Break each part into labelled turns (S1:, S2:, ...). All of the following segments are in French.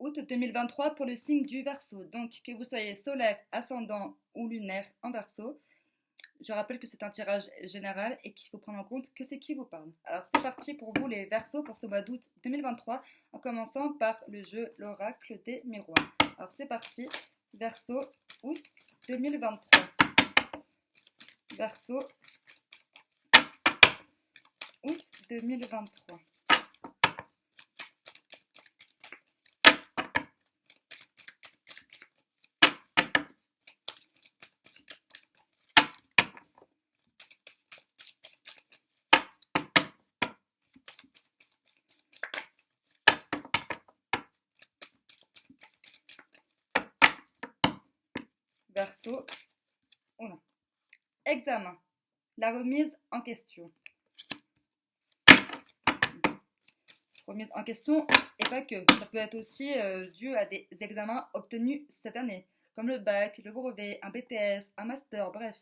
S1: août 2023 pour le signe du Verseau. Donc, que vous soyez solaire, ascendant ou lunaire en Verseau, je rappelle que c'est un tirage général et qu'il faut prendre en compte que c'est qui vous parle. Alors, c'est parti pour vous les Verseaux pour ce mois d'août 2023, en commençant par le jeu L'Oracle des Miroirs. Alors, c'est parti, Verseau, août 2023. Verseau, août 2023. Verseau, oula. Examen, la remise en question. Remise en question, et pas que. Ça peut être aussi dû à des examens obtenus cette année, comme le bac, le brevet, un BTS, un master, bref.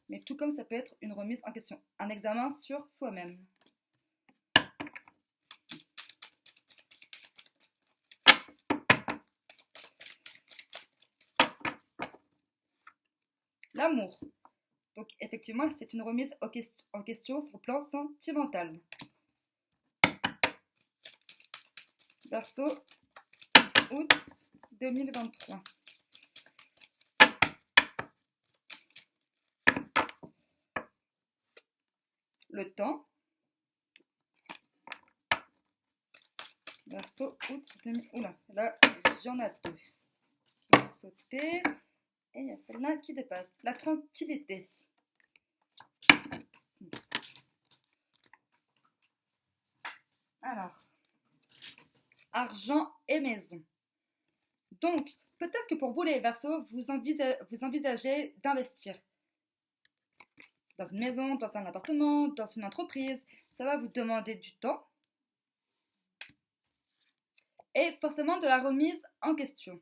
S1: Mais tout comme ça peut être une remise en question, un examen sur soi-même. L'amour. Donc effectivement, c'est une remise en question sur le plan sentimental. Verseau, août 2023. Le temps. Verseau, août 2023. Oula, là, j'en ai deux qui vont sauter. Et il y a celle-là qui dépasse. La tranquillité. Alors, argent et maison. Donc, peut-être que pour vous les Verseaux, vous envisagez d'investir dans une maison, dans un appartement, dans une entreprise. Ça va vous demander du temps et forcément de la remise en question.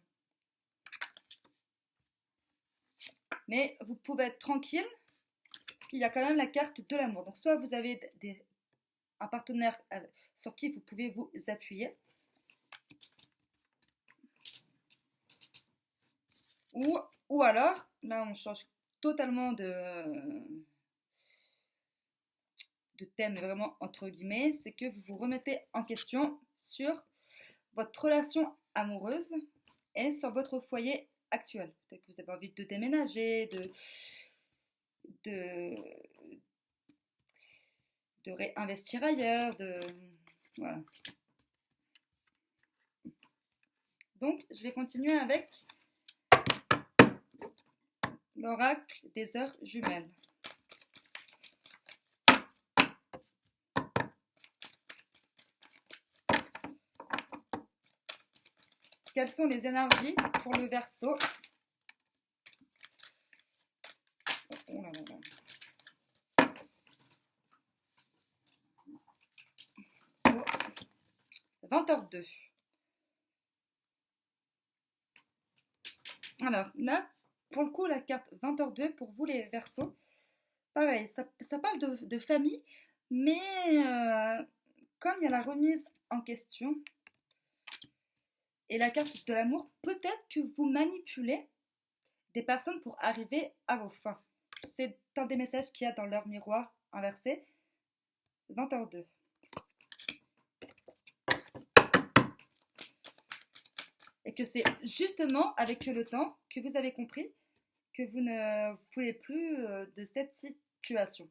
S1: Mais vous pouvez être tranquille qu'il y a quand même la carte de l'amour. Donc, soit vous avez un partenaire sur qui vous pouvez vous appuyer, ou alors, là on change totalement de thème, vraiment entre guillemets, c'est que vous vous remettez en question sur votre relation amoureuse et sur votre foyer actuel. Peut-être que vous avez envie de déménager, de réinvestir ailleurs, voilà. Donc, je vais continuer avec l'oracle des heures jumelles. Quelles sont les énergies pour le Verseau? Oh là là là. 20h02. Alors là, pour le coup, la carte 20h02 pour vous les Verseaux, pareil, ça parle de famille, mais comme il y a la remise en question et la carte de l'amour, peut-être que vous manipulez des personnes pour arriver à vos fins. C'est un des messages qu'il y a dans leur miroir inversé, 20h02. Et que c'est justement avec le temps que vous avez compris que vous ne voulez plus de cette situation.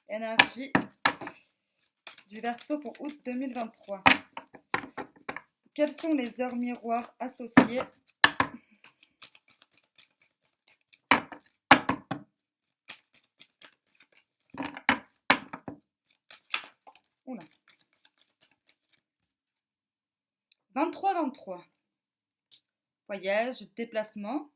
S1: Énergie du Verseau pour août 2023. Quelles sont les heures miroirs associées ? Oula. 23-23. Voyage, déplacement.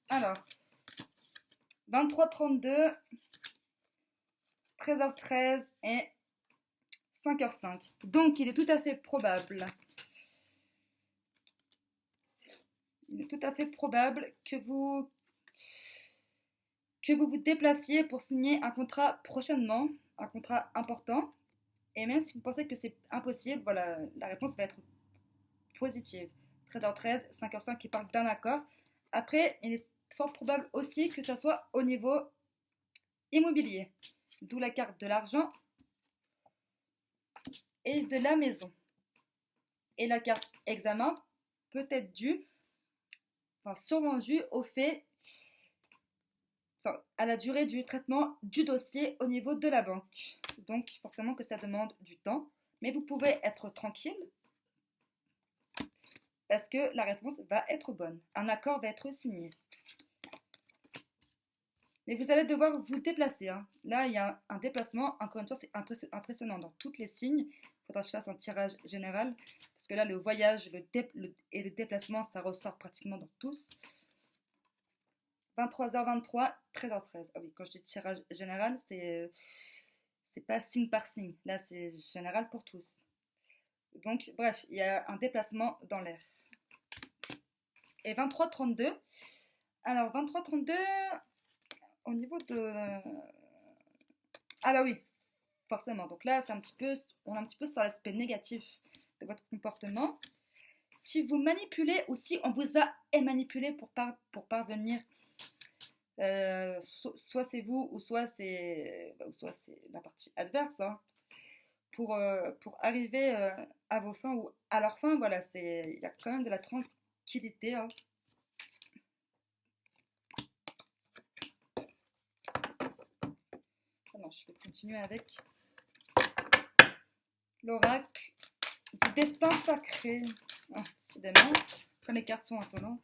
S1: Alors, 23h32, 13h13 et 5h05. Donc, il est tout à fait probable que vous déplaciez pour signer un contrat prochainement, un contrat important. Et même si vous pensez que c'est impossible, voilà, la réponse va être positive. 13h13, 5h05 qui parle d'un accord. Après, il est fort probable aussi que ça soit au niveau immobilier. D'où la carte de l'argent et de la maison. Et la carte examen peut être due, enfin sûrement due au fait, enfin, à la durée du traitement du dossier au niveau de la banque. Donc forcément que ça demande du temps, mais vous pouvez être tranquille parce que la réponse va être bonne. Un accord va être signé. Mais vous allez devoir vous déplacer, hein. Là, il y a un déplacement. Encore une fois, c'est impressionnant dans toutes les signes. Il faudra que je fasse un tirage général. Parce que là, le voyage et le déplacement, ça ressort pratiquement dans tous. 23h23, 13h13. Ah oui, quand je dis tirage général, c'est pas signe par signe. Là, c'est général pour tous. Donc, bref, il y a un déplacement dans l'air. Et 23h32. Alors, 23h32, au niveau de... Ah bah oui, forcément. Donc là, on est un petit peu sur l'aspect négatif de votre comportement. Si vous manipulez ou si on vous a manipulé pour parvenir, soit c'est vous ou soit c'est la partie adverse, hein, pour arriver à vos fins ou à leur fin, voilà, il y a quand même de la tranquillité, hein. Alors, je vais continuer avec l'oracle du destin sacré. Ah, décidément, quand les cartes sont insolentes.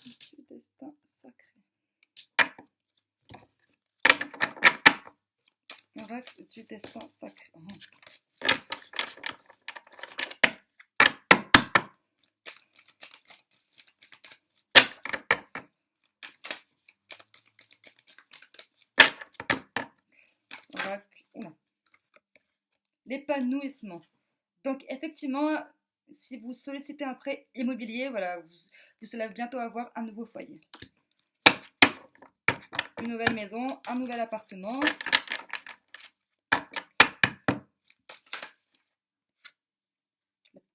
S1: Du destin sacré. L'oracle du destin sacré. Oh. L'épanouissement. Donc effectivement, si vous sollicitez un prêt immobilier, voilà, vous allez bientôt avoir un nouveau foyer. Une nouvelle maison, un nouvel appartement.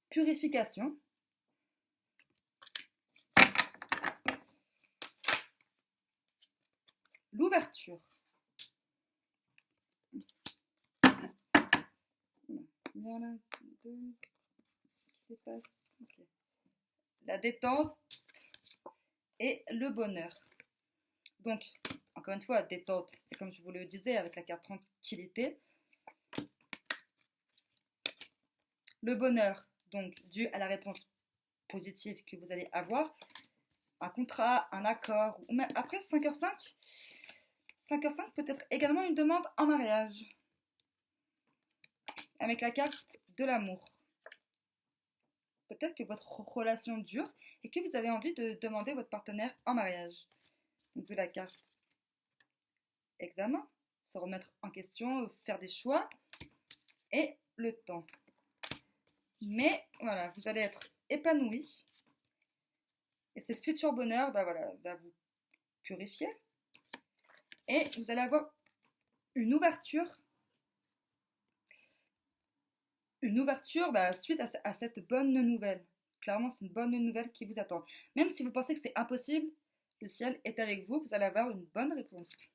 S1: Purification. L'ouverture. Voilà, deux, qui passe. Okay. La détente et le bonheur. Donc, encore une fois, détente, c'est comme je vous le disais avec la carte tranquillité. Le bonheur, donc, dû à la réponse positive que vous allez avoir. Un contrat, un accord, ou même après 5h05, 5h05 peut être également une demande en mariage. Avec la carte de l'amour. Peut-être que votre relation dure et que vous avez envie de demander votre partenaire en mariage. Donc de la carte examen, se remettre en question, faire des choix et le temps. Mais voilà, vous allez être épanoui et ce futur bonheur voilà, va vous purifier et vous allez avoir une ouverture suite à cette bonne nouvelle. Clairement, c'est une bonne nouvelle qui vous attend. Même si vous pensez que c'est impossible, le ciel est avec vous, vous allez avoir une bonne réponse.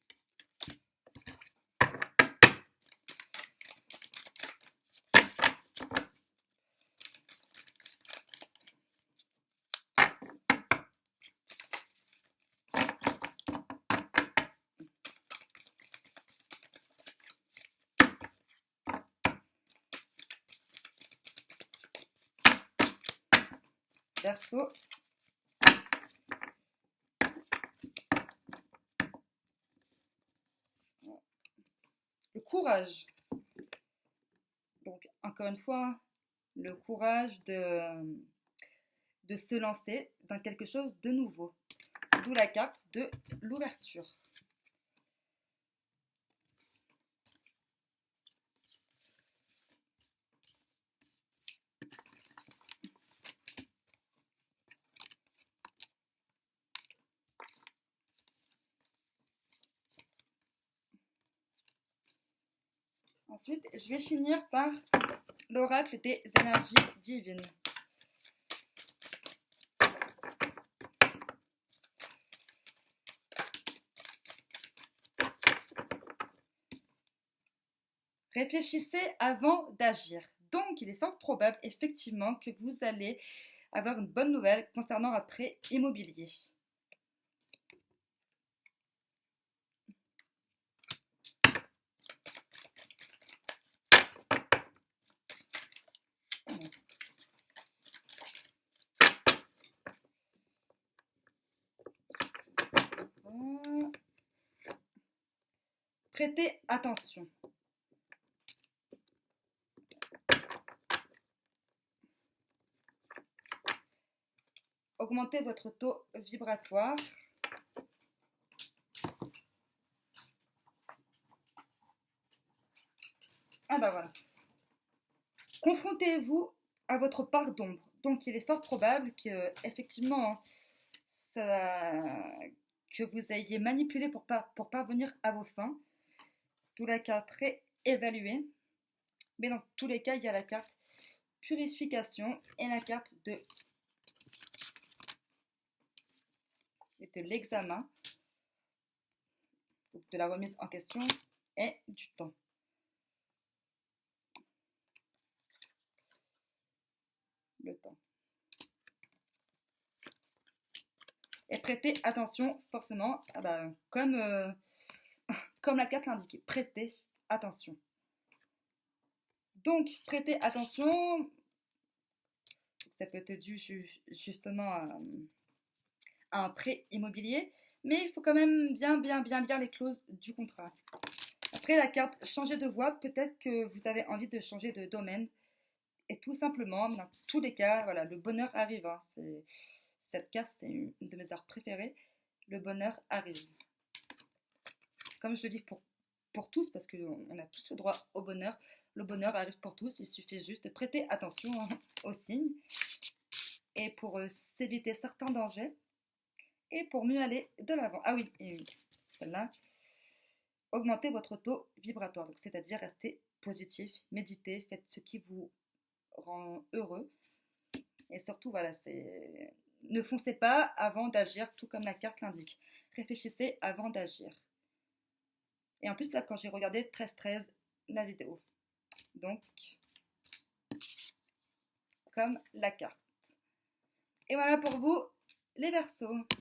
S1: Verseau. le courage. Donc, encore une fois, le courage de se lancer dans quelque chose de nouveau. D'où la carte de l'ouverture. Ensuite, je vais finir par l'oracle des énergies divines. Réfléchissez avant d'agir. Donc, il est fort probable, effectivement, que vous allez avoir une bonne nouvelle concernant un prêt immobilier. Prêtez attention. Augmentez votre taux vibratoire. Ah bah voilà. Confrontez-vous à votre part d'ombre. Donc il est fort probable que effectivement que vous ayez manipulé pour parvenir à vos fins. D'où la carte réévaluée. Mais dans tous les cas, il y a la carte purification et la carte de l'examen, de la remise en question et du temps. Le temps. Et prêtez attention, forcément, comme la carte l'indiquait, prêtez attention. Donc, prêtez attention, ça peut être dû justement à un prêt immobilier, mais il faut quand même bien lire les clauses du contrat. Après, la carte changer de voie, peut-être que vous avez envie de changer de domaine, et tout simplement, dans tous les cas, voilà, le bonheur arrive. Hein. Cette carte, c'est une de mes arts préférées. Le bonheur arrive. Comme je le dis pour tous, parce qu'on a tous le droit au bonheur. Le bonheur arrive pour tous. Il suffit juste de prêter attention aux signes. Et pour s'éviter certains dangers. Et pour mieux aller de l'avant. Ah oui, et oui, celle-là. Augmentez votre taux vibratoire. C'est-à-dire restez positif, méditez, faites ce qui vous rend heureux. Et surtout, voilà, ne foncez pas avant d'agir, tout comme la carte l'indique. Réfléchissez avant d'agir. Et en plus, là, quand j'ai regardé 13-13, la vidéo. Donc, comme la carte. Et voilà pour vous, les Verseaux.